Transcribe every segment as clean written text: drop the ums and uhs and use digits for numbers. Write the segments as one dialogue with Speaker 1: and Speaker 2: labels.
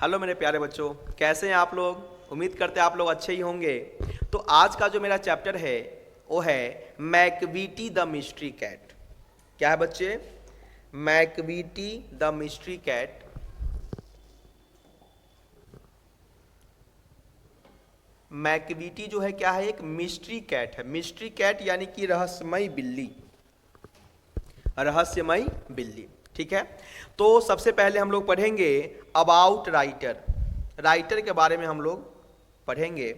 Speaker 1: Hello मेरे प्यारे बच्चों, कैसे हैं आप लोग। उम्मीद करते हैं आप लोग अच्छे ही होंगे। तो आज का जो मेरा चैप्टर है वो है मैकबीटी द मिस्ट्री कैट। क्या है बच्चे? मैकबीटी द मिस्ट्री कैट। मैकबीटी जो है क्या है? एक मिस्ट्री कैट है। मिस्ट्री कैट यानी कि रहस्यमयी बिल्ली, रहस्यमयी बिल्ली। ठीक है, तो सबसे पहले हम लोग पढ़ेंगे अबाउट राइटर। राइटर के बारे में हम लोग पढ़ेंगे।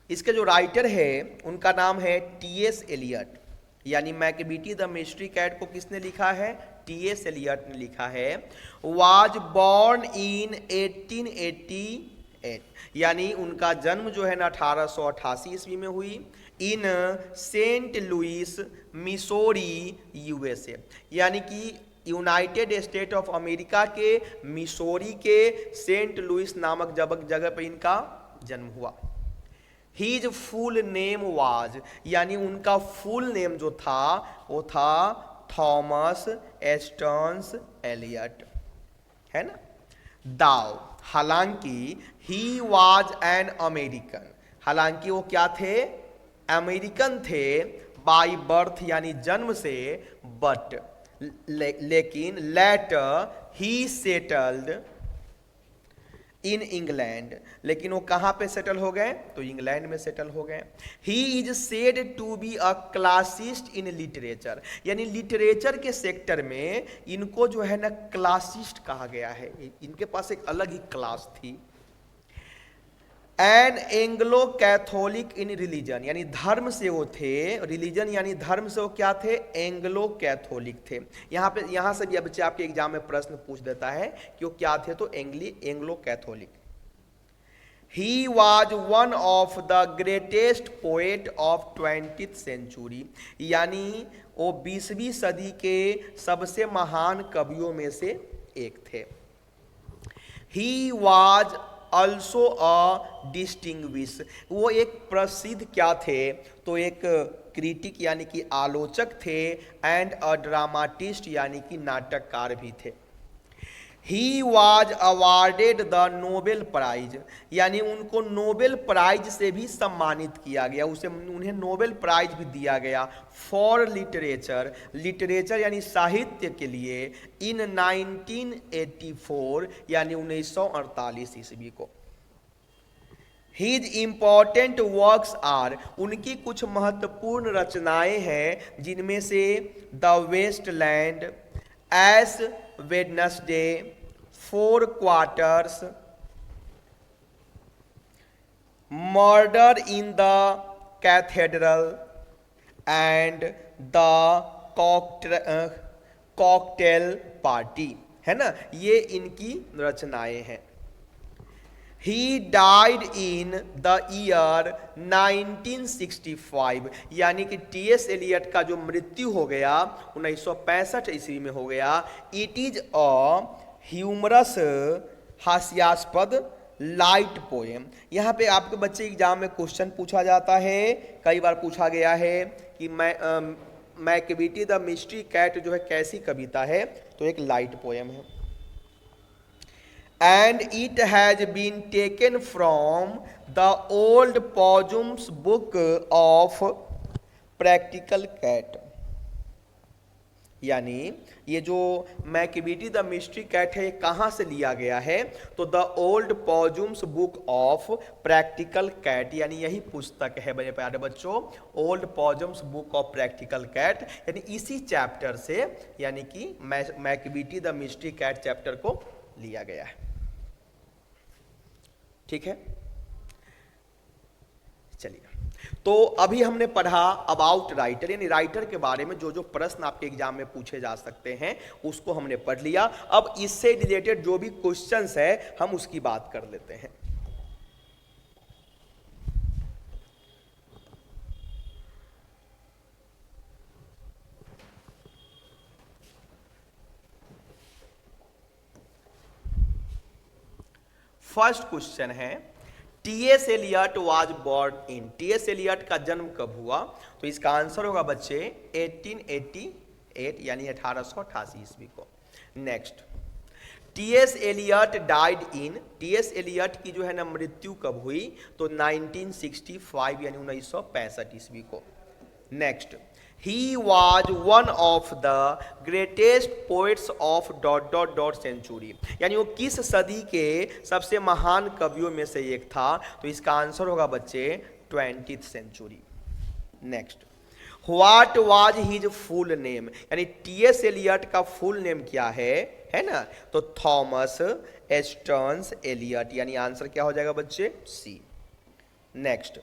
Speaker 1: इसके जो राइटर है उनका नाम है टी.एस. एलियट। यानी मैकबीटी द मिस्ट्री कैट को किसने लिखा है? टी.एस. एलियट ने लिखा है। वाज बॉर्न इन 1888, यानी उनका जन्म जो है ना 1888 ईस्वी में हुई। इन सेंट लुइस मिसोरी यूएसए, यानी कि यूनाइटेड स्टेट ऑफ अमेरिका के मिसोरी के सेंट लुइस नामक जगह पर इनका जन्म हुआ। हीज फुल नेम वाज, यानी उनका फुल नेम जो था वो था थॉमस एस्टन्स एलियट, है ना। दाव, हालांकि ही वाज एन अमेरिकन, हालांकि वो क्या थे? अमेरिकन थे। बाई बर्थ यानी जन्म से, बट लेकिन later he settled in England, लेकिन वो कहाँ पे सेटल हो गए? तो इंग्लैंड में सेटल हो गए। He is said to be a classicist in literature, यानी लिटरेचर के सेक्टर में इनको जो है ना क्लासिस्ट कहा गया है। इनके पास एक अलग ही क्लास थी। An Anglo Catholic in religion, यानी धर्म से वो थे। रिलीजन यानी धर्म से वो क्या थे? एंग्लो कैथोलिक थे। यहाँ से भी बच्चे आपके एग्जाम में प्रश्न पूछ देता है कि वो क्या थे, तो Anglo Catholic. He was one of the greatest poet of 20th century, यानी वो 20वीं सदी के सबसे महान कवियों में से एक थे। He was also a distinguish, वो एक प्रसिद्ध क्या थे? तो एक क्रिटिक यानी कि आलोचक थे। एंड अ ड्रामाटिस्ट यानी कि नाटककार भी थे। He was awarded the Nobel prize, यानी उनको नोबेल प्राइज से भी सम्मानित किया गया, उन्हें नोबेल प्राइज भी दिया गया फॉर लिटरेचर, लिटरेचर यानी साहित्य के लिए। इन 1984, यानी 1948 ईस्वी को। हिज इम्पॉर्टेंट वर्क्स आर, उनकी कुछ महत्वपूर्ण रचनाएं हैं जिनमें से the waste land, ash Wednesday, four quartets, murder in the cathedral and the cocktail party, है ना। ये इनकी रचनाएं हैं। He died in the year 1965, यानी कि टी.एस. एलियट का जो मृत्यु हो गया 1965 ईस्वी में हो गया। इट इज अ ह्यूमरस, हास्यास्पद लाइट पोएम। यहाँ पे आपके बच्चे एग्जाम में क्वेश्चन पूछा जाता है, कई बार पूछा गया है कि मैकबीटी द मिस्ट्री कैट जो है कैसी कविता है? तो एक लाइट पोएम है। And it has been taken from the old Pojum's book of practical cat, यानी ये जो मैकबीटी द मिस्ट्री कैट है कहाँ से लिया गया है? तो the old possum's book of practical cat, यानी यही पुस्तक है मेरे प्यारे बच्चों, old possum's book of practical cat, यानी इसी चैप्टर से, यानी कि Macavity the mystery cat chapter को लिया गया है। ठीक है, चलिए। तो अभी हमने पढ़ा अबाउट राइटर, यानी राइटर के बारे में जो जो प्रश्न आपके एग्जाम में पूछे जा सकते हैं उसको हमने पढ़ लिया। अब इससे रिलेटेड जो भी क्वेश्चंस है हम उसकी बात कर लेते हैं। फर्स्ट क्वेश्चन है T S. Eliot was born in, T S. Eliot का जन्म कब हुआ? तो इसका आंसर होगा बच्चे 1888, यानी 1888 ईस्वी को। Next, TS Eliot died in, T S Eliot की जो है ना मृत्यु कब हुई, तो 1965 यानी 1965 ईस्वी को। Next, he was one of the greatest poets of dot dot dot century, यानी वो किस सदी के सबसे महान कवियों में से एक था, तो इसका आंसर होगा बच्चे 20th century. Next, what was his full name, यानी टीएस एलियट का फुल नेम क्या है ना, तो थॉमस एस्टर्न्स एलियट, यानी आंसर क्या हो जाएगा बच्चे C. Next,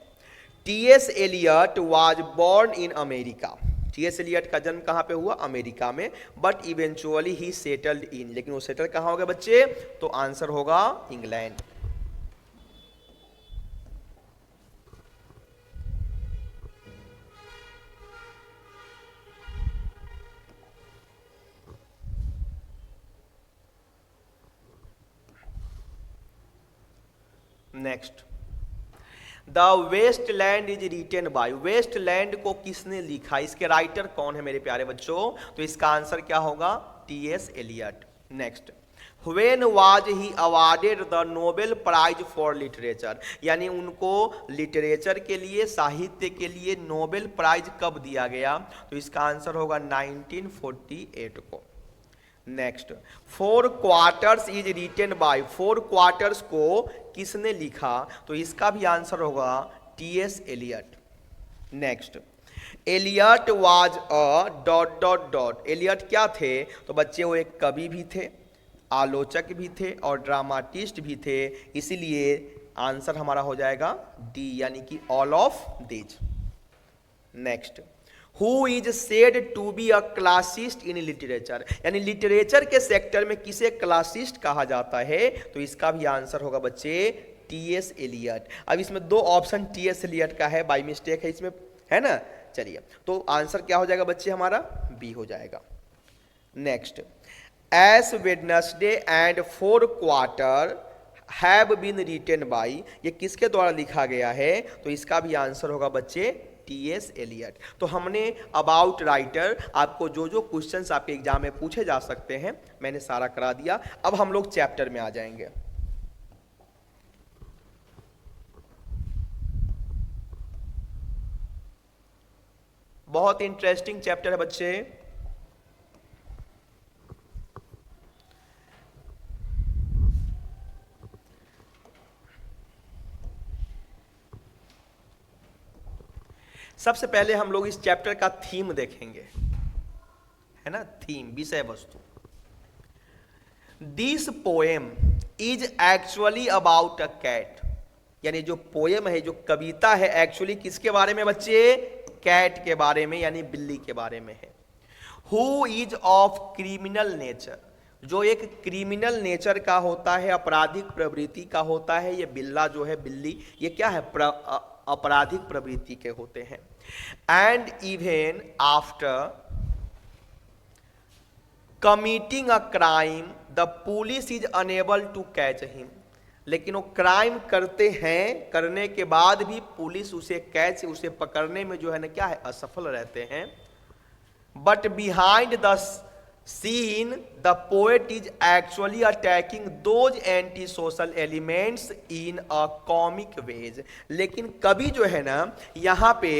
Speaker 1: TS Eliot was born in America, टीएस एलियट का जन्म कहां पे हुआ, अमेरिका में, but eventually he settled in, लेकिन वो सेटल कहां हो गए बच्चे, तो आंसर होगा England. Next, the waste land is written by, waste land को किसने लिखा, इसके राइटर कौन है मेरे प्यारे बच्चों, तो इसका आंसर क्या होगा, T S Eliot. Next, when was he awarded the Nobel prize for literature, यानी उनको लिटरेचर के लिए, साहित्य के लिए नोबेल प्राइज कब दिया गया, तो इसका आंसर होगा 1948 को। Next, 4 quartets is written by, 4 quartets को किसने लिखा, तो इसका भी आंसर होगा T S Eliot. Next, Eliot was a dot dot dot, Eliot क्या थे, तो बच्चे वो एक कवि भी थे, आलोचक भी थे और ड्रामाटिस्ट भी थे, इसीलिए आंसर हमारा हो जाएगा डी, यानी कि all of these. Next, who is said to be a classicist in literature, यानी लिटरेचर के सेक्टर में किसे क्लासिस्ट कहा जाता है, तो इसका भी आंसर होगा बच्चे टीएस एलियट। अब इसमें 2 ऑप्शन टीएस एलियट का है, बाय मिस्टेक है इसमें, है ना, चलिए तो आंसर क्या हो जाएगा बच्चे हमारा बी हो जाएगा। Next, ash Wednesday and 4 quarter have been written by, ये किसके द्वारा लिखा गया है, तो इसका भी आंसर होगा बच्चे टीएस एलियट। तो हमने अबाउट राइटर, आपको जो जो क्वेश्चंस आपके एग्जाम में पूछे जा सकते हैं मैंने सारा करा दिया। अब हम लोग चैप्टर में आ जाएंगे। बहुत इंटरेस्टिंग चैप्टर है बच्चे, सबसे पहले हम लोग इस चैप्टर का थीम देखेंगे, है ना, थीम, विषय वस्तु। This poem is actually about a cat, यानी जो पोएम है, जो कविता है, एक्चुअली किसके बारे में बच्चे, कैट के बारे में, यानी बिल्ली के बारे में है। Who is of criminal nature, जो एक क्रिमिनल नेचर का होता है, आपराधिक प्रवृत्ति का होता है, ये बिल्ला जो है, बिल्ली, ये क्या है, आपराधिक प्रवृत्ति के होते हैं। And even after committing a crime the police is unable to catch him, लेकिन वो क्राइम करते हैं, करने के बाद भी पुलिस उसे उसे पकड़ने में जो है ना क्या है, असफल रहते हैं। But behind the scene the poet is actually attacking those anti social elements in a comic way, लेकिन कवि जो है ना यहाँ पे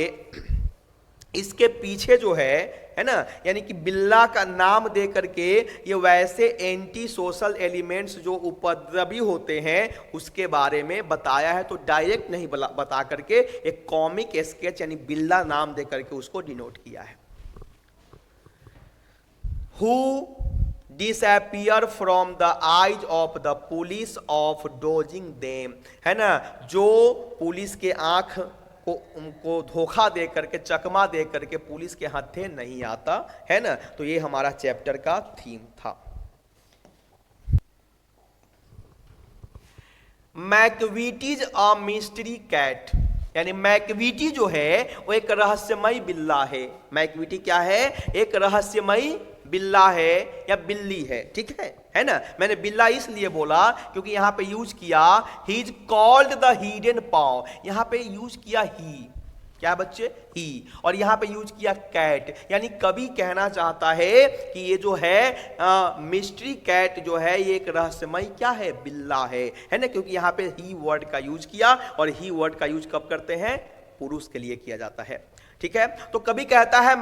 Speaker 1: इसके पीछे जो है ना, यानी कि बिल्ला का नाम दे करके ये वैसे एंटी सोशल एलिमेंट्स जो उपद्रवी होते हैं उसके बारे में बताया है, तो डायरेक्ट नहीं बता करके एक कॉमिक स्केच यानी बिल्ला नाम दे करके उसको डिनोट किया है। Who disappear from the eyes of the police of dodging them, है ना, जो पुलिस के आंख को उनको धोखा दे करके, चकमा दे करके पुलिस के हाथे नहीं आता, है ना, तो ये हमारा चैप्टर का थीम था। मैकविटीज अ मिस्ट्री कैट, यानी मैकविटी जो है वो एक रहस्यमयी बिल्ला है। मैकविटी क्या है, एक रहस्यमयी बिल्ला है या बिल्ली है, ठीक है ना। मैंने बिल्ला इसलिए बोला क्योंकि यहां पे यूज किया he is called the hidden paw, यहां पे यूज किया ही, क्या बच्चे, ही। और यहां पे यूज किया कैट, यानी कवि कहना चाहता है कि ये जो है मिस्ट्री कैट जो है ये एक रहस्यमय क्या है, बिल्ला है ना, क्योंकि यहां पे ही वर्ड का यूज किया, और ही वर्ड का यूज कब करते हैं, पुरुष के लिए किया जाता है, ठीक है। तो कवि कहता है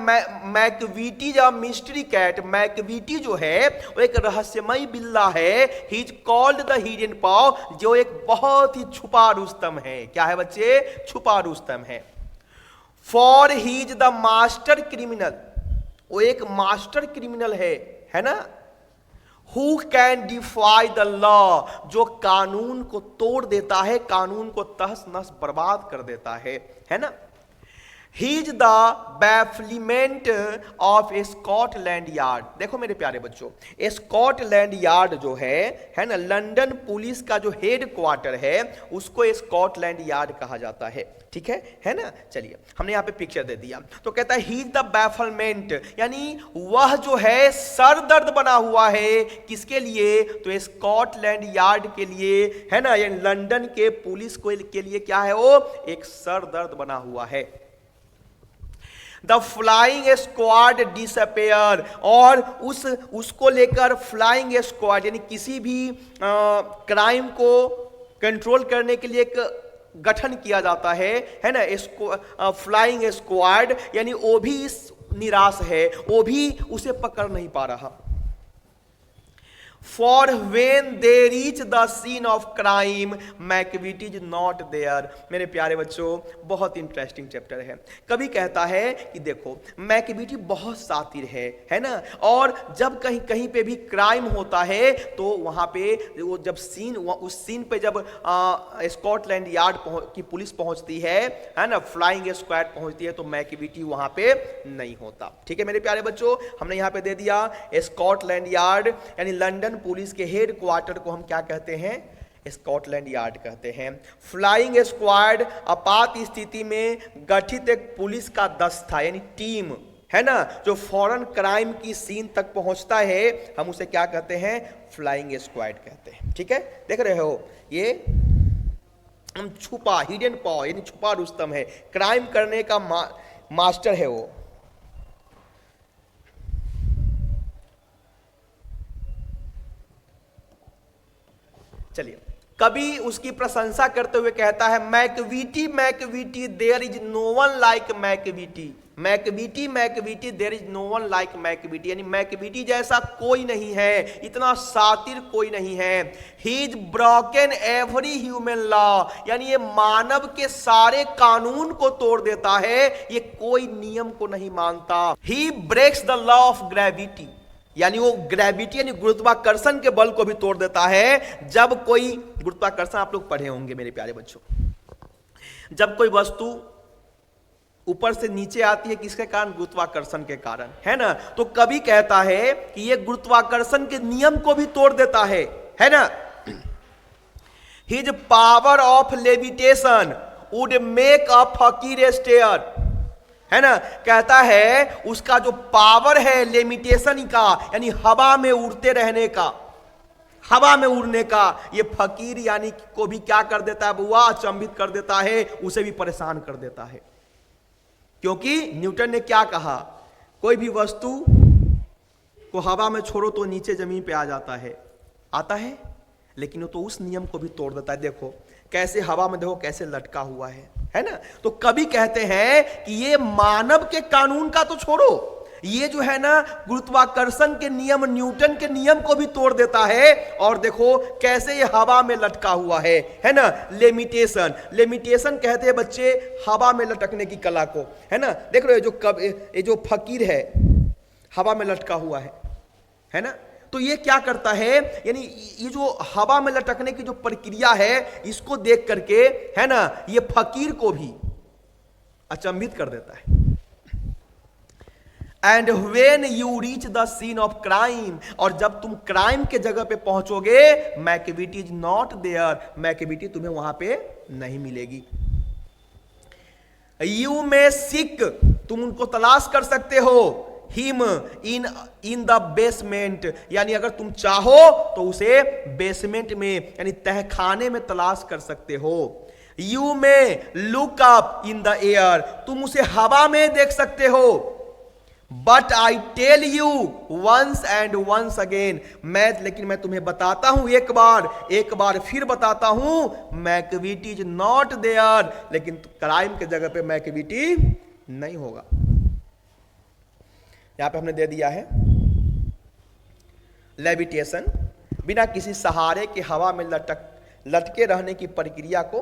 Speaker 1: मैकविटी या मिस्ट्री कैट, मैकविटी जो है वो एक रहस्यमय बिल्ला है, he is called the hidden paw, जो एक बहुत ही छुपा रुस्तम है। क्या है बच्चे, छुपा रुस्तम है। For he is the master criminal, वो एक मास्टर क्रिमिनल है ना। Who can defy the law, जो कानून को तोड़ देता है, कानून को तहस नहस बर्बाद कर देता है ना। He is the bafflement of Scotland Yard. देखो मेरे प्यारे बच्चों, स्कॉटलैंड यार्ड जो है ना, लंदन पुलिस का जो हेड क्वार्टर है उसको स्कॉटलैंड यार्ड कहा जाता है, ठीक है ना। चलिए हमने यहाँ पे पिक्चर दे दिया, तो कहता है ही इज द बैफलमेंट, यानी वह जो है सर दर्द बना हुआ है, किसके लिए, तो स्कॉटलैंड यार्ड के लिए, है ना, यानी लंदन के पुलिस को के लिए क्या है, वो एक सर दर्द बना हुआ है। द फ्लाइंग स्क्वाड डिसअपेयर, और उसको लेकर फ्लाइंग स्क्वाड यानी किसी भी क्राइम को कंट्रोल करने के लिए एक गठन किया जाता है ना, इसको फ्लाइंग स्क्वाड, यानी वो भी निराश है, वो भी उसे पकड़ नहीं पा रहा। For when they reach the scene of crime, Macavity is not there। मेरे प्यारे बच्चों, बहुत इंटरेस्टिंग चैप्टर है। कभी कहता है कि देखो मैकविटी बहुत सातिर है ना, और जब कहीं कहीं पे भी क्राइम होता है तो वहां पे वो जब उस सीन पे जब स्कॉटलैंड यार्ड की पुलिस पहुंचती है ना, फ्लाइंग स्क्वाड पहुंचती है, तो मैकविटी वहां पे नहीं होता, ठीक है मेरे प्यारे बच्चों। हमने यहां पे दे दिया स्कॉटलैंड यार्ड, यानी लंदन पुलिस के हेड क्वार्टर को हम क्या कहते हैं, स्कॉटलैंड यार्ड कहते हैं। फ्लाइंग स्क्वाड आपात स्थिति में गठित एक पुलिस का दस्ता यानी टीम है ना, जो फौरन क्राइम की सीन तक पहुंचता है, हम उसे क्या कहते हैं, फ्लाइंग स्क्वाड कहते हैं, ठीक है। देख रहे हो, ये हम छुपा हिडन पाव यानी छुपा रुस्तम है, क्राइम करने का मास्टर है वो। चलिए, कभी उसकी प्रशंसा करते हुए कहता है Macavity Macavity there is no one like Macavity, Macavity Macavity there is no one like Macavity, यानी मैकविटी जैसा कोई नहीं है, इतना सातिर कोई नहीं है। He is broken every human law, यानी ये मानव के सारे कानून को तोड़ देता है, ये कोई नियम को नहीं मानता। He breaks the law of gravity, यानी वो ग्रेविटी यानी गुरुत्वाकर्षण के बल को भी तोड़ देता है। जब कोई गुरुत्वाकर्षण आप लोग पढ़े होंगे मेरे प्यारे बच्चों, जब कोई वस्तु ऊपर से नीचे आती है किसके कारण, गुरुत्वाकर्षण के कारण, है ना। तो कवि कहता है कि ये गुरुत्वाकर्षण के नियम को भी तोड़ देता है ना। His power of levitation would make अ फकीर स्टेयर, है ना। कहता है उसका जो पावर है लिमिटेशन का, यानी हवा में उड़ते रहने का, हवा में उड़ने का, ये फकीर यानी को भी क्या कर देता है बुआ, अचंभित कर देता है, उसे भी परेशान कर देता है। क्योंकि न्यूटन ने क्या कहा, कोई भी वस्तु को हवा में छोड़ो तो नीचे जमीन पे आ जाता है, आता है, लेकिन वो तो उस नियम को भी तोड़ देता है। देखो कैसे हवा में, देखो कैसे लटका हुआ है ना। तो कभी कहते हैं कि ये मानव के कानून का तो छोड़ो, ये जो है ना गुरुत्वाकर्षण के नियम, न्यूटन के नियम को भी तोड़ देता है। और देखो कैसे ये हवा में लटका हुआ है ना। लेमिटेशन, लेमिटेशन कहते हैं बच्चे हवा में लटकने की कला को, है ना। देख रहे हो ये जो फकीर है हवा में लटका हुआ है ना। तो ये क्या करता है, यानी ये जो हवा में लटकने की जो प्रक्रिया है, इसको देख करके, है ना, ये फकीर को भी अचंभित कर देता है। And when you reach the scene of crime, और जब तुम क्राइम के जगह पे पहुंचोगे, Macavity is not there, Macavity तुम्हें वहां पे नहीं मिलेगी। यू मे सिक, तुम उनको तलाश कर सकते हो, हिम इन द बेसमेंट, यानी अगर तुम चाहो तो उसे बेसमेंट में यानी तहखाने में तलाश कर सकते हो। You may look up in the air, तुम उसे हवा में देख सकते हो। But I tell you once and once again, लेकिन मैं तुम्हें बताता हूं एक बार फिर बताता हूं, मैकविटी इज नॉट देयर, लेकिन क्राइम के जगह पे मैकविटी नहीं होगा। यहां पे हमने दे दिया है लेविटेशन, बिना किसी सहारे के हवा में लटके रहने की प्रक्रिया को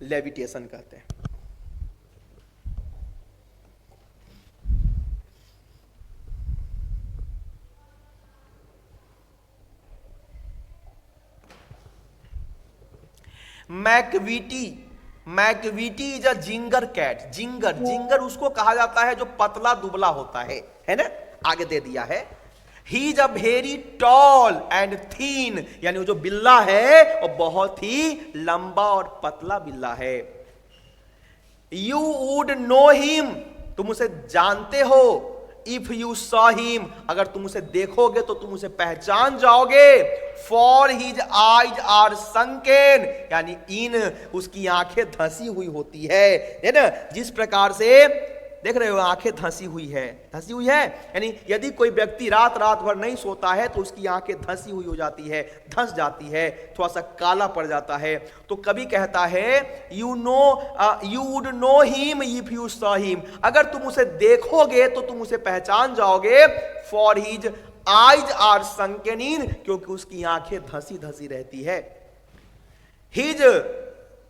Speaker 1: लेविटेशन कहते हैं। Macavity is a ginger cat. Ginger उसको कहा जाता है जो पतला दुबला होता है ना। आगे दे दिया है, he is a very tall and थीन, यानी वो जो बिल्ला है वो बहुत ही लंबा और पतला बिल्ला है। यू वुड नो हिम, तुम उसे जानते हो। इफ यू सॉ हिम, अगर तुम उसे देखोगे तो तुम उसे पहचान जाओगे। For his eyes are sunken, यानी उसकी आंखें धंसी हुई होती है ना। जिस प्रकार से देख रहे हो आंखें धंसी हुई है, यानी यदि कोई व्यक्ति रात भर नहीं सोता है तो उसकी आंखें धंसी हुई हो जाती है, धंस जाती है, थोड़ा सा काला पड़ जाता है। तो कवि कहता है you would know him if you saw him, अगर तुम उसे देखोगे तो तुम उसे पहचान जाओगे। For his eyes are sunken in, क्योंकि उसकी आंखें धंसी रहती है। His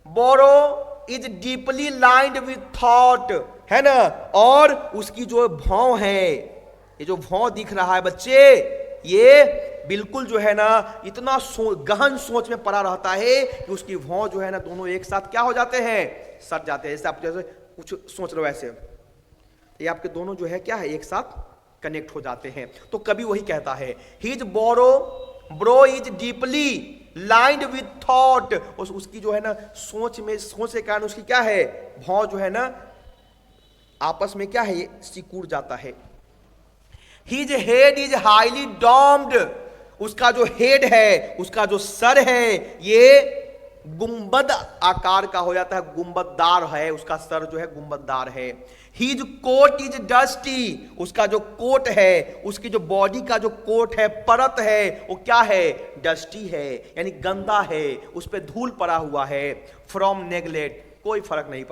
Speaker 1: brow is deeply lined with thought, है ना। और उसकी जो भौं है, ये जो भौं दिख रहा है बच्चे, ये बिल्कुल जो है ना इतना गहन सोच में पड़ा रहता है कि उसकी भौं जो है ना दोनों एक साथ क्या हो जाते हैं, सट जाते हैं। जैसे आप जैसे कुछ सोच रहे हो ऐसे, ये आपके दोनों जो है क्या है, एक साथ कनेक्ट हो जाते हैं। तो कभी वही कहता है his bro is deeply lined with thought, उसकी जो है ना सोच के कारण उसकी क्या है, भौं जो है ना आपस में क्या है, ये सिकुड़ जाता है। हिज हेड इज हाईली डॉम्ड, उसका जो हेड है, उसका जो सर है, ये गुंबद आकार का हो जाता है, गुंबददार है, उसका सर जो है गुंबददार है। हिज कोट इज डस्टी, उसका जो कोट है, उसकी जो बॉडी का जो कोट है, परत है, वो क्या है, डस्टी है, यानी गंदा है, उस पर धूल पड़ा हुआ है। फ्रॉम नेग्लेक्ट, कोई फर्क नहीं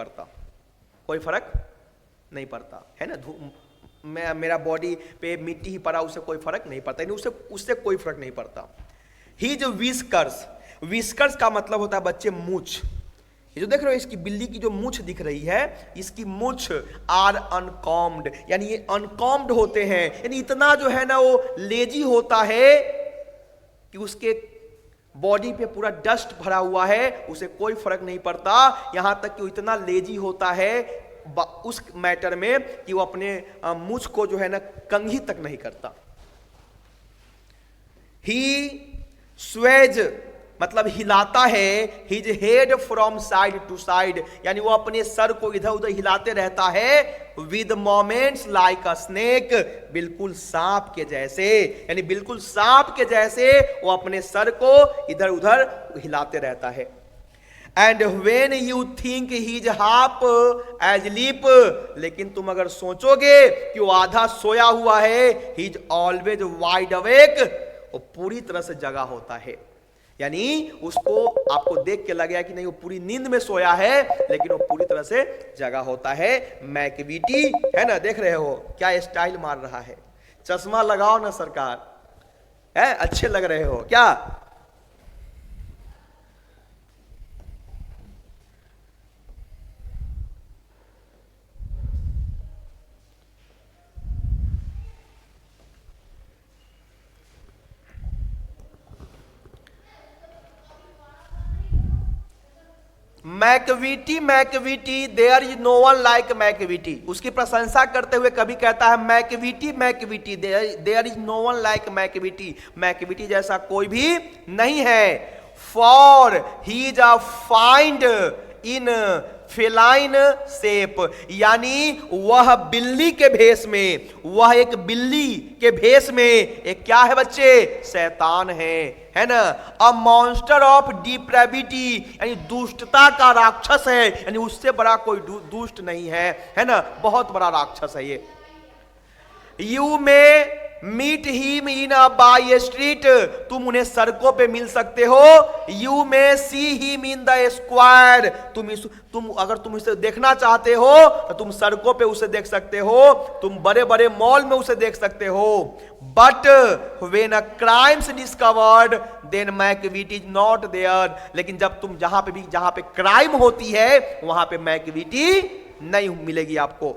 Speaker 1: पड़ता, है ना। मेरा बॉडी पे मिट्टी ही पड़ा, उससे कोई फर्क नहीं पड़ता, उससे कोई फर्क नहीं पड़ता। हिज विस्कर्स का मतलब होता है बच्चे मूछ। ये जो देख रहे हो इसकी बिल्ली की जो मूछ दिख रही है, इसकी मूछ आर अनकॉम्ड, यानी ये अनकॉम्ड होते हैं, यानी इतना जो है ना वो लेजी होता है कि उसके बॉडी पे पूरा डस्ट भरा हुआ है, उसे कोई फर्क नहीं पड़ता। यहां तक कि वो इतना लेजी होता है उस मैटर में कि वो अपने मूछ को जो है ना कंघी तक नहीं करता। ही स्वेज मतलब हिलाता है, his head from side to side, यानी वो अपने सर को इधर उधर हिलाते रहता है। With moments like a snake, बिल्कुल सांप के जैसे, यानी बिल्कुल सांप के जैसे वो अपने सर को इधर उधर हिलाते रहता है। And when you think he's half asleep, लेकिन तुम अगर सोचोगे कि वो आधा सोया हुआ है, हिज ऑलवेज वाइड अवेक, वो पूरी तरह से जगा होता है। यानी उसको आपको देख के लगेगा कि नहीं वो पूरी नींद में सोया है, लेकिन वो पूरी तरह से जगा होता है। मैकविटी है ना, देख रहे हो क्या स्टाइल मार रहा है। चश्मा लगाओ ना सरकार, है अच्छे लग रहे हो क्या। Macavity there is no one like Macavity, उसकी प्रशंसा करते हुए कभी कहता है Macavity there is no one like Macavity जैसा कोई भी नहीं है। For he is a fiend in feline shape, यानी वह बिल्ली के भेष में, वह एक बिल्ली के भेष में एक क्या है बच्चे, शैतान है। है ना, अ मॉन्स्टर ऑफ डिप्रेविटी, यानी दुष्टता का राक्षस है, यानी उससे बड़ा कोई दुष्ट नहीं है ना, बहुत बड़ा राक्षस है ये। You may meet him in a by street, तुम उन्हें सड़कों पे मिल सकते हो। You may see him in the square, तुम अगर तुम इसे देखना चाहते हो तो तुम सड़कों पे उसे देख सकते हो, तुम बड़े बड़े मॉल में उसे देख सकते हो। But when a crime's discovered then Macavity is not there, लेकिन जब तुम जहां पे क्राइम होती है वहां पे मैकविटी नहीं मिलेगी आपको।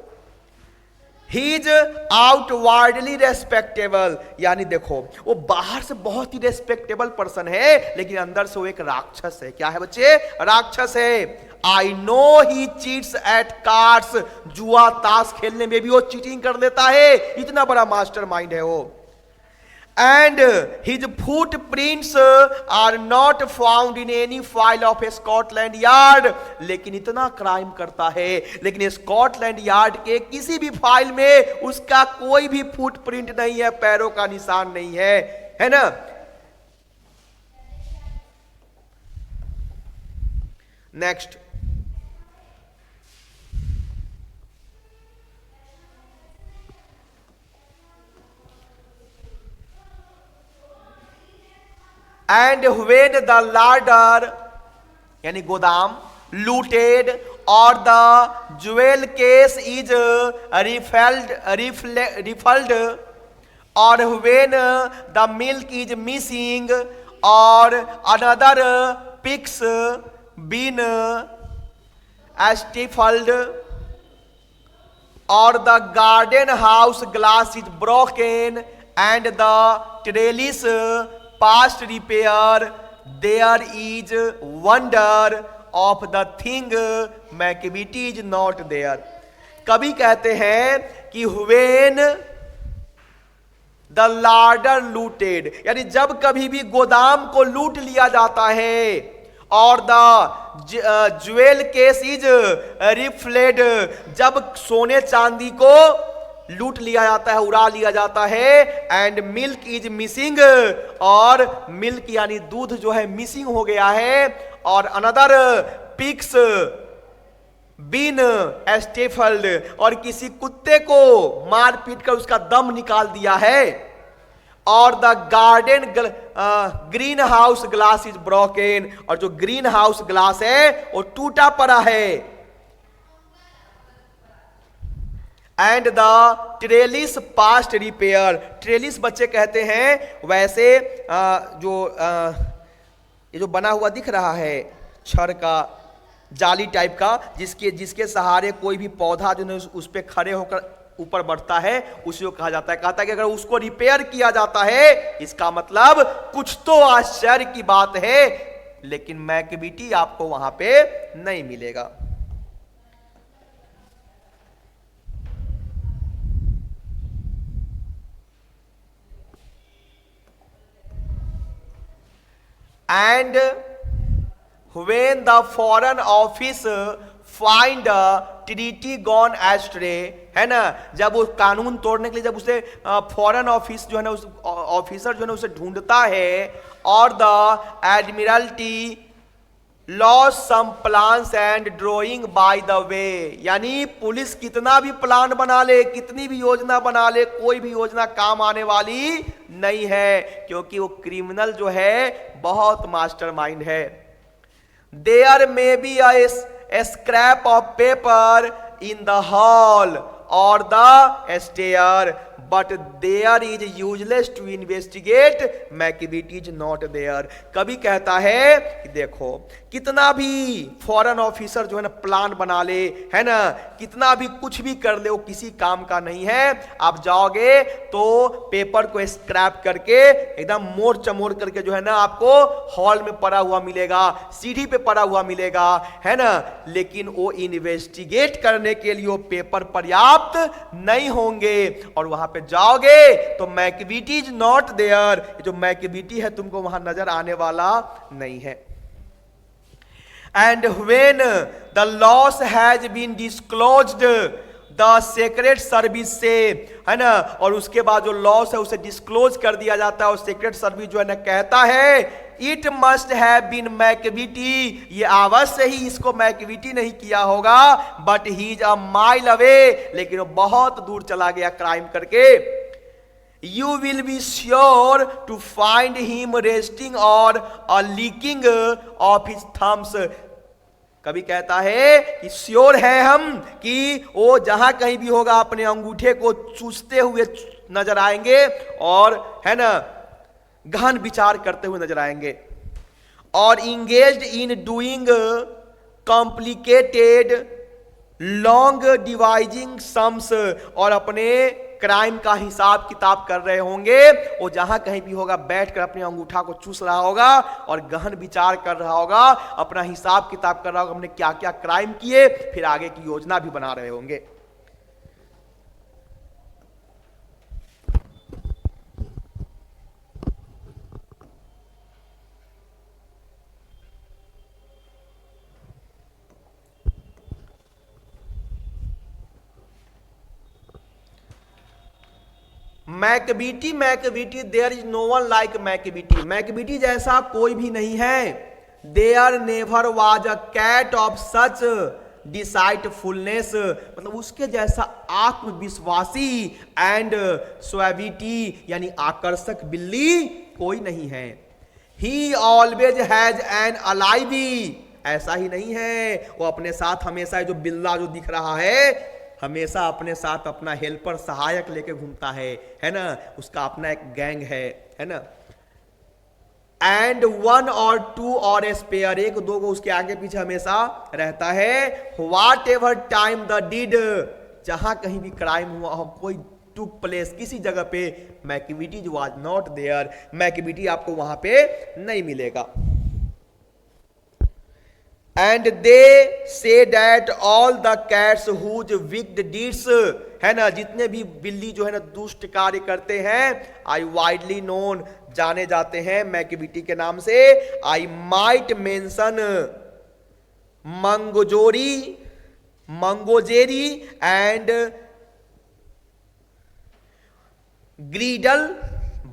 Speaker 1: ही इज आउटवर्डली रेस्पेक्टेबल, यानी देखो वो बाहर से बहुत ही रेस्पेक्टेबल पर्सन है, लेकिन अंदर से वो एक राक्षस है। क्या है बच्चे? राक्षस है। I know he cheats at cards, जुआ ताश खेलने में भी वो चीटिंग कर लेता है, इतना बड़ा मास्टर माइंड है वो। And his footprints are not found in any file of Scotland Yard, लेकिन इतना क्राइम करता है, लेकिन स्कॉटलैंड यार्ड के किसी भी फाइल में उसका कोई भी फुटप्रिंट नहीं है, पैरों का निशान नहीं है ना। नेक्स्ट, एंड व्हेन द लार्डर यानी गोदाम लूटेड और द ज्वेल केस इज रिफल्ड और when the milk is missing और अनदर पिक्स बीन स्टिफल्ड और the garden house glass is broken and the trellis past repair, there is wonder of the thing Macavity is not there। कभी कहते हैं कि when the larder looted, यानी जब कभी भी गोदाम को लूट लिया जाता है, और द ज्वेल केस इज रिफ्लेड, जब सोने चांदी को लूट लिया जाता है, उड़ा लिया जाता है, एंड मिल्क इज मिसिंग, और मिल्क यानी दूध जो है मिसिंग हो गया है, और अनदर पिक्स बीन स्टेफल्ड, और किसी कुत्ते को मार पीट कर उसका दम निकाल दिया है, और the garden green house glass is broken, और जो ग्रीन हाउस ग्लास है वो टूटा पड़ा है, and the trellis past repair, trellis बच्चे कहते हैं वैसे ये जो बना हुआ दिख रहा है छड़ का, जाली टाइप का, जिसके सहारे कोई भी पौधा जो है उस पे खड़े होकर ऊपर बढ़ता है, उसी को कहा जाता है। कहता है कि अगर उसको रिपेयर किया जाता है इसका मतलब कुछ तो आश्चर्य की बात है, लेकिन मैकविटी आपको वहां पे नहीं मिलेगा। And when the foreign office find a treaty gone astray, है ना, जब वो कानून तोड़ने के लिए जब उसे फॉरेन ऑफिस जो है ना, उस ऑफिसर जो है ना उसे ढूंढता है, और the Admiralty lose some plans and drawing by the way, यानी पुलिस कितना भी प्लान बना ले, कितनी भी योजना बना ले, कोई भी योजना काम आने वाली नहीं है, क्योंकि वो क्रिमिनल जो है बहुत मास्टरमाइंड है। There may be a scrap of paper in the hall or the stair, but there is useless to investigate, Macavity is not there। कभी कहता है कि देखो कितना भी फॉरेन ऑफिसर जो है ना प्लान बना ले, है ना, कितना भी कुछ भी कर ले, वो किसी काम का नहीं है। आप जाओगे तो पेपर को स्क्रैप करके एकदम मोड़ चमोड़ करके जो है ना आपको हॉल में पड़ा हुआ मिलेगा, सीढ़ी पे पड़ा हुआ मिलेगा, है ना, लेकिन वो इन्वेस्टिगेट करने के लिए वो पेपर पर्याप्त नहीं होंगे, और वहां पे जाओगे तो मैकविटी इज नॉट देयर, जो मैकविटी है तुमको वहां नजर आने वाला नहीं है। And when the loss has been disclosed the Secret Service से, है ना, और उसके बाद जो लॉस है उसे डिस्क्लोज कर दिया जाता है, और सीक्रेट सर्विस जो है ना कहता है it must have been Macavity, ये अवश्य ही इसको मैकविटी नहीं किया होगा, but he is a mile away, लेकिन वो बहुत दूर चला गया क्राइम करके। You will be sure to find him resting or a licking of his thumbs, कभी कहता है कि श्योर है हम कि वो जहां कहीं भी होगा अपने अंगूठे को चूसते हुए नजर आएंगे, और है ना गहन विचार करते हुए नजर आएंगे, और engaged in doing complicated long devising sums, और अपने क्राइम का हिसाब किताब कर रहे होंगे, वो जहां कहीं भी होगा बैठकर अपने अंगूठा को चूस रहा होगा और गहन विचार कर रहा होगा, अपना हिसाब किताब कर रहा होगा, हमने क्या क्या क्राइम किए, फिर आगे की योजना भी बना रहे होंगे। Macavity, Macavity, there is no one like Macavity, Macavity जैसा कोई भी नहीं है। There never was a cat of such deceitfulness, मतलब उसके जैसा आत्मविश्वासी एंड सुएविटी यानी आकर्षक बिल्ली कोई नहीं है। ही ऑलवेज हैज एन अलाइवी, ऐसा ही नहीं है, वो अपने साथ हमेशा जो बिल्ला जो दिख रहा है हमेशा अपने साथ अपना हेल्पर सहायक लेके घूमता है ना, उसका अपना एक गैंग है ना। एंड वन और टू और स्पेयर, एक दो को उसके आगे पीछे हमेशा रहता है। What ever time the did, जहां कहीं भी क्राइम हुआ हो, कोई टुक प्लेस किसी जगह पे, Macavity was not there, Macavity आपको वहां पे नहीं मिलेगा। And they say that all the cats whose wicked deeds, है ना, जितने भी बिल्ली जो है ना दुष्ट कार्य करते हैं, आई वाइडली नोन, जाने जाते हैं मैकबीटी के नाम से। I might mention Mungojerrie and ग्रीडल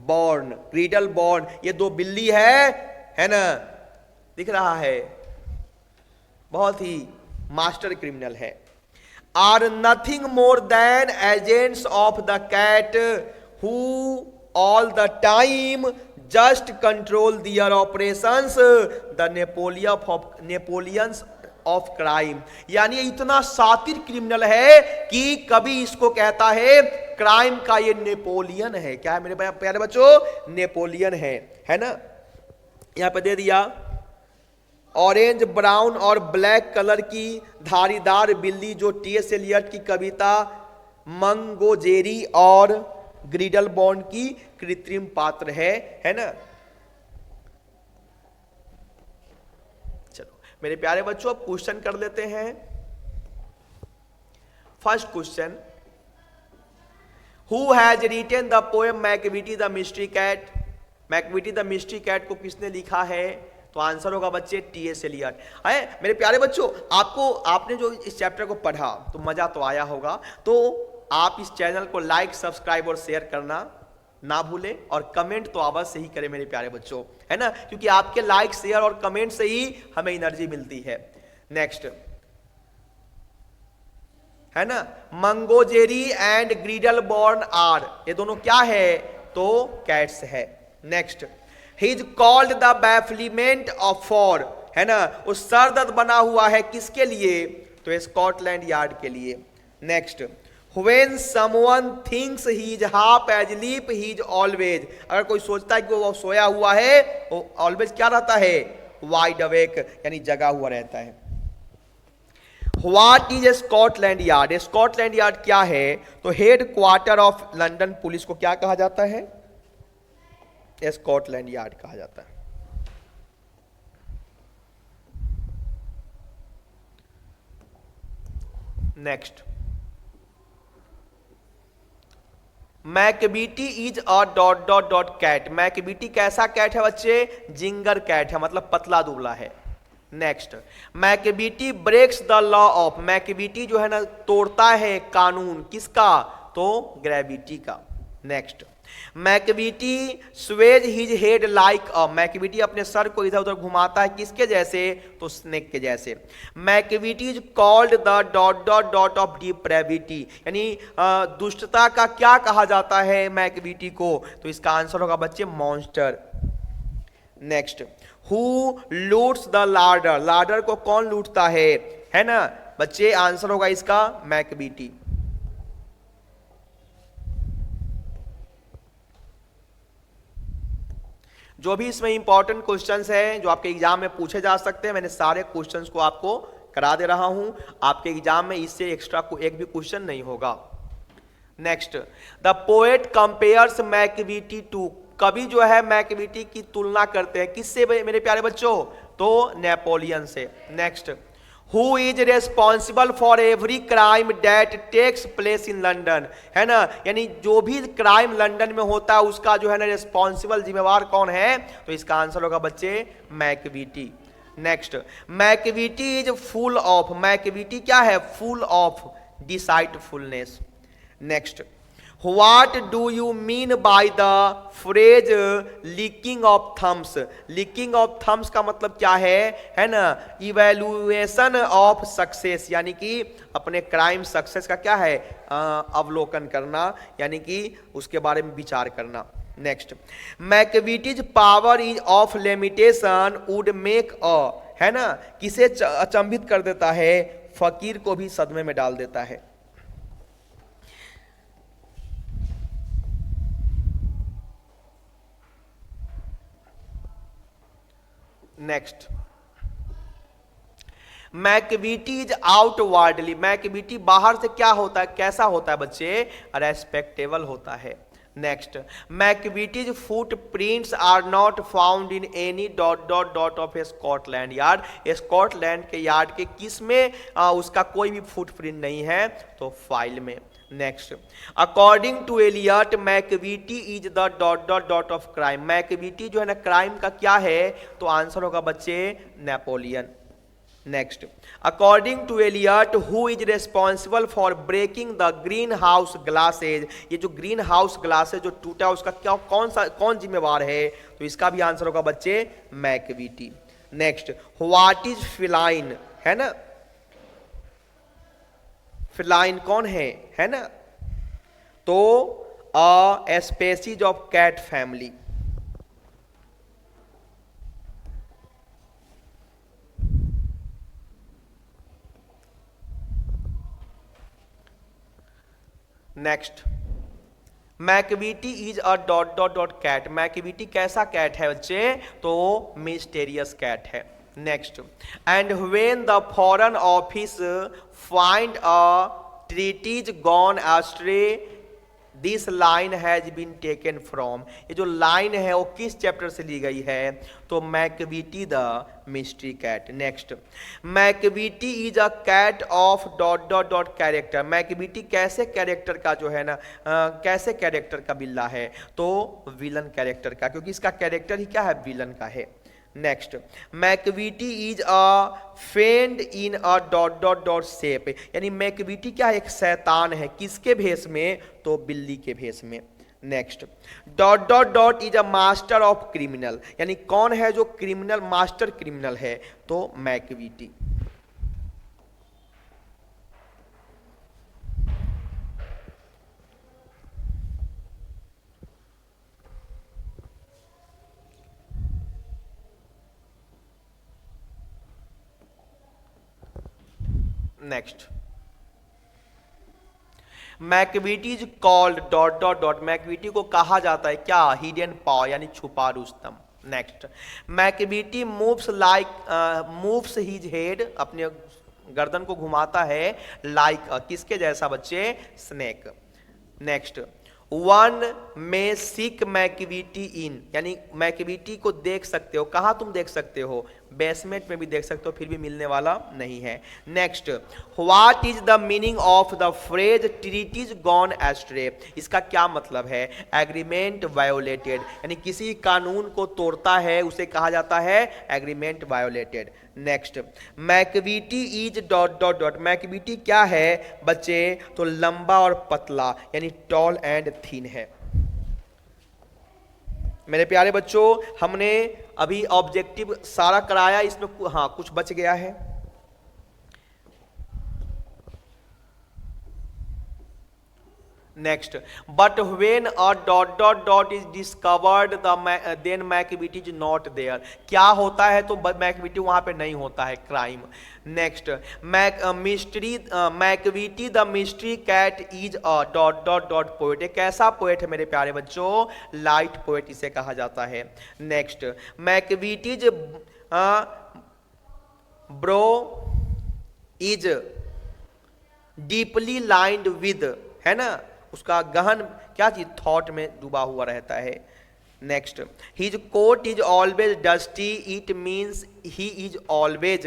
Speaker 1: बॉर्न, ये दो बिल्ली है ना, दिख रहा है, बहुत ही मास्टर क्रिमिनल है। Are nothing more than agents of the cat who all the time just control their operations the Napoleons of crime, यानी इतना शातिर क्रिमिनल है कि कभी इसको कहता है क्राइम का ये नेपोलियन है। क्या है मेरे प्यारे बच्चों? नेपोलियन है ना। यहां पे दे दिया ऑरेंज, ब्राउन और ब्लैक कलर की धारीदार बिल्ली जो टी.एस. एलियट की कविता मंगोजेरी और ग्रीडल बॉन्ड की कृत्रिम पात्र है ना। चलो मेरे प्यारे बच्चों अब क्वेश्चन कर लेते हैं। First question, who has written the poem Macavity the mystery cat, Macavity the mystery cat को किसने लिखा है? तो आंसर होगा बच्चे टी.एस. एलियट। है मेरे प्यारे बच्चों, आपने जो इस चैप्टर को पढ़ा तो मजा तो आया होगा, तो आप इस चैनल को लाइक, सब्सक्राइब और शेयर करना ना भूलें, और कमेंट तो अवश्य ही करें मेरे प्यारे बच्चों, है ना, क्योंकि आपके लाइक, शेयर और कमेंट से ही हमें एनर्जी मिलती है। नेक्स्ट है ना, मंगोजेरी एंड ग्रीडल बॉर्न आर, ये दोनों क्या है? तो कैट्स है। Next, he is called the bafflement of for, है ना, वो सरदर्द बना हुआ है किसके लिए? तो स्कॉटलैंड यार्ड के लिए। Next, when someone thinks he is half asleep he is always, अगर कोई सोचता है कि वो सोया हुआ है, वो ऑलवेज क्या रहता है? वाइड अवेक, यानी जगा हुआ रहता है। What is Scotland Yard, Scotland yard क्या है? तो head quarter of London police को क्या कहा जाता है? स्कॉटलैंड यार्ड कहा जाता है। Next, Macavity is a dot dot dot cat, Macavity कैसा कैट है बच्चे? जिंगर कैट है, मतलब पतला दुबला है। Next, Macavity breaks the law of, Macavity जो है ना तोड़ता है कानून किसका, तो ग्रेविटी का। Next, Macavity sways his head like a, Macavity अपने सर को इधर उधर घुमाता है किसके जैसे, तो स्नेक के जैसे। Macavity is called the dot dot dot of depravity, यानी दुष्टता का क्या कहा जाता है मैकबीटी को, तो इसका आंसर होगा बच्चे monster. Next, who loots the larder, larder को कौन लूटता है ना बच्चे, आंसर होगा इसका मैकबीटी। जो भी इसमें इंपॉर्टेंट क्वेश्चंस हैं जो आपके एग्जाम में पूछे जा सकते हैं, मैंने सारे क्वेश्चंस को आपको करा दे रहा हूं, आपके एग्जाम में इससे एक्स्ट्रा एक भी क्वेश्चन नहीं होगा। Next, the poet compares Macavity to, कवि जो है मैकबीटी की तुलना करते हैं किससे मेरे प्यारे बच्चों, तो नेपोलियन से। Next, Who is responsible for every crime that takes place in London, है ना, यानी जो भी क्राइम लंदन में होता है उसका जो है ना रिस्पॉन्सिबल जिम्मेवार कौन है, तो इसका आंसर होगा बच्चे Macavity. Next, Macavity is full of, Macavity क्या है, full of deceitfulness. Next, What do you mean by the phrase licking of thumbs, licking of thumbs का मतलब क्या है ना, इवेल्युएशन ऑफ सक्सेस, यानी कि अपने क्राइम सक्सेस का क्या है, अवलोकन करना, यानी कि उसके बारे में विचार करना। Next, Macavity's power is of limitation would make a, है ना, किसे अचंभित कर देता है, फकीर को भी सदमे में डाल देता है। नेक्स्ट, मैकबीटी इज आउटवर्डली, मैकबीटी बाहर से क्या होता है, कैसा होता है बच्चे, रेस्पेक्टेबल होता है। Next, Macavity's footprints are not found in any dot dot dot of Scotland Yard, Scotland के यार्ड के किस में उसका कोई भी फुटप्रिंट नहीं है, तो फाइल में। Next, according to Eliot Macavity is the dot dot dot of crime, Macavity जो है ना क्राइम का क्या है, तो आंसर होगा बच्चे Napoleon. Next, according to Eliot who is responsible for breaking the greenhouse glasses, ये जो ग्रीन हाउस ग्लासेज जो टूटा उसका क्या कौन जिम्मेवार है, तो इसका भी आंसर होगा बच्चे Macavity. Next, what is feline, है ना, फिलाइन कौन है ना, तो a species of cat family. Next, Macavity is a dot dot dot cat, Macavity कैसा कैट है बच्चे, तो मिस्टेरियस कैट है। Next, and when the foreign office find a treaty's gone astray this line has been taken from, ये जो line है वो किस चैप्टर से ली गई है, तो Macavity the mystery cat. Next, Macavity is a cat of dot dot dot character, Macavity कैसे कैरेक्टर का जो है ना कैसे कैरेक्टर का बिल्ला है, तो विलन कैरेक्टर का, क्योंकि इसका कैरेक्टर ही क्या है, विलन का है। Next, Macavity is a fiend in a dot dot dot shape, यानी मैकबीटी क्या है, एक शैतान है, किसके भेष में, तो बिल्ली के भेष में। Next, dot dot dot is a master of criminal, यानी कौन है जो क्रिमिनल मास्टर क्रिमिनल है, तो Macavity. Next, Macavity is called dot dot dot, Macavity को कहा जाता है क्या, हिडन पॉ, यानी छुपा रुस्तम। Next, Macavity moves his head, अपने गर्दन को घुमाता है लाइक किसके जैसा बच्चे, snake. Next, one may seek Macavity in, यानी मैक्विटी को देख सकते हो। कहाँ तुम देख सकते हो? बेसमेंट में भी देख सकते हो, फिर भी मिलने वाला नहीं है। Next, what is the meaning of the phrase treaties gone astray? इसका क्या मतलब है? एग्रीमेंट वायोलेटेड, यानी किसी कानून को तोड़ता है उसे कहा जाता है agreement violated. Next, Macavity is dot dot dot, Macavity क्या है बच्चे? तो लंबा और पतला, यानी टॉल एंड थीन है। मेरे प्यारे बच्चों, हमने अभी ऑब्जेक्टिव सारा कराया, इसमें हाँ कुछ बच गया है। Next, but when a dot dot dot is discovered then Macavity is not there, क्या होता है तो मैक्विटी वहां पे नहीं होता है, crime. Next, Macavity the mystery cat is a dot dot dot poet, एक ऐसा पोएट है मेरे प्यारे बच्चों, लाइट पोएट इसे कहा जाता है। Next, Macavity's brow is deeply lined with, है ना, उसका गहन क्या चीज, थॉट में डूबा हुआ रहता है। Next, his coat is always dusty, it means he is always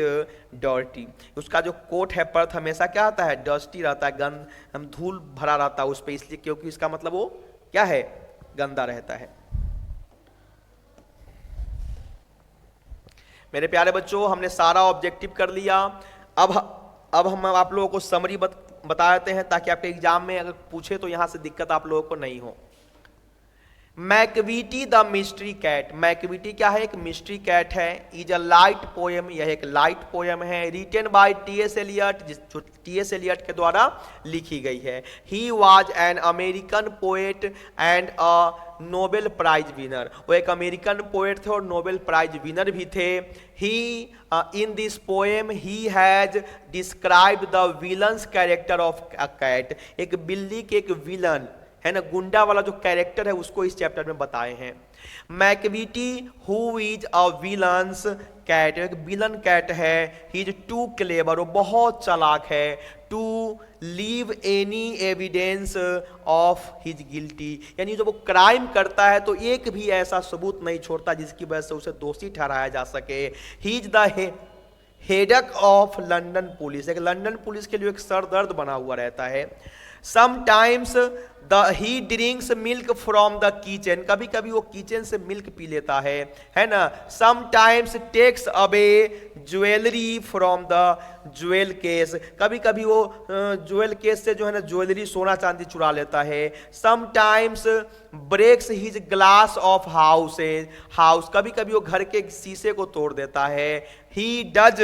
Speaker 1: dirty, उसका जो कोट है पर्थ हमेशा क्या आता है, डस्टी रहता है, गंद धूल भरा रहता है उस पर, इसलिए क्योंकि इसका मतलब वो क्या है, गंदा रहता है। मेरे प्यारे बच्चों, हमने सारा ऑब्जेक्टिव कर लिया। अब हम आप लोगों को समरी बता देते हैं, ताकि आपके एग्जाम में अगर पूछे तो यहां से दिक्कत आप लोगों को नहीं हो। Macavity the mystery cat, Macavity क्या है, एक मिस्ट्री कैट है। इज अ लाइट पोएम, यह एक लाइट पोएम है, रिटन बाय टी.एस. एलियट, जो टी.एस. एलियट के द्वारा लिखी गई है। He was an American poet and a Nobel prize winner, वो एक अमेरिकन पोएट थे और नोबेल प्राइज विनर भी थे। He in this poem he has describe the villain's character of a cat, एक बिल्ली के एक विलन है ना, गुंडा वाला जो कैरेक्टर है उसको इस चैप्टर में बताए हैं। Macavity who is a villain's cat, एक विलन कैट है। ही इज टू क्लेवर, वो बहुत चालाक है, to leave any evidence of his guilty, यानी जब वो क्राइम करता है तो एक भी ऐसा सबूत नहीं छोड़ता जिसकी वजह से उसे दोषी ठहराया जा सके। ही is the headache of London police, एक लंदन पुलिस के लिए एक सर दर्द बना हुआ रहता है। Sometimes he drinks milk from the kitchen, कभी कभी वो किचन से मिल्क पी लेता है ना। Sometimes takes away jewellery from the jewel case, कभी कभी वो ज्वेल केस से जो है ना ज्वेलरी सोना चांदी चुरा लेता है। Sometimes breaks his glass of house, कभी कभी वो घर के शीशे को तोड़ देता है। He does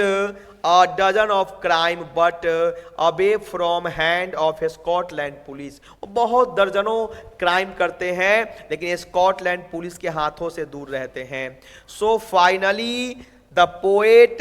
Speaker 1: a dozen of crime but away from hand of Scotland police, वो बहुत दर्जनों क्राइम करते हैं लेकिन स्कॉटलैंड पुलिस के हाथों से दूर रहते हैं। So finally the poet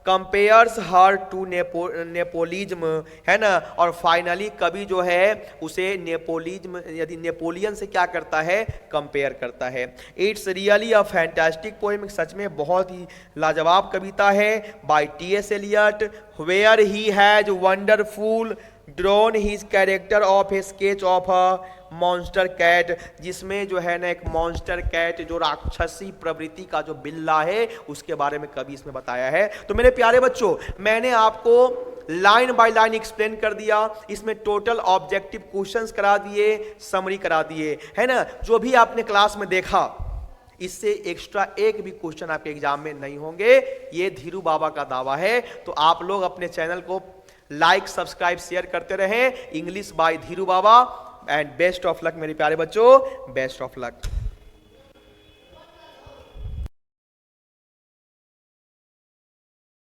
Speaker 1: compares her to Napoleonism, है ना, और फाइनली कवि जो है उसे नेपोलिज्म यदि नेपोलियन से क्या करता है, कंपेयर करता है। It's really a fantastic poem, सच में बहुत ही लाजवाब कविता है, by T S. Eliot, where he has wonderful drawn his character of a sketch of a monster cat, जिसमें जो है ना एक मॉन्स्टर कैट जो राक्षसी प्रवृत्ति का जो बिल्ला है उसके बारे में कवि इसमें बताया है। तो मेरे प्यारे बच्चों, मैंने आपको लाइन बाय लाइन एक्सप्लेन कर दिया, इसमें टोटल ऑब्जेक्टिव क्वेश्चंस करा दिए, समरी करा दिए, है ना। जो भी आपने क्लास में देखा इससे एक्स्ट्रा एक भी क्वेश्चन आपके एग्जाम में नहीं होंगे, ये धीरू बाबा का दावा है। तो आप लोग अपने चैनल को लाइक सब्सक्राइब शेयर करते रहें। English by Dhiru Baba, and best of luck मेरे प्यारे बच्चों, बेस्ट ऑफ लक।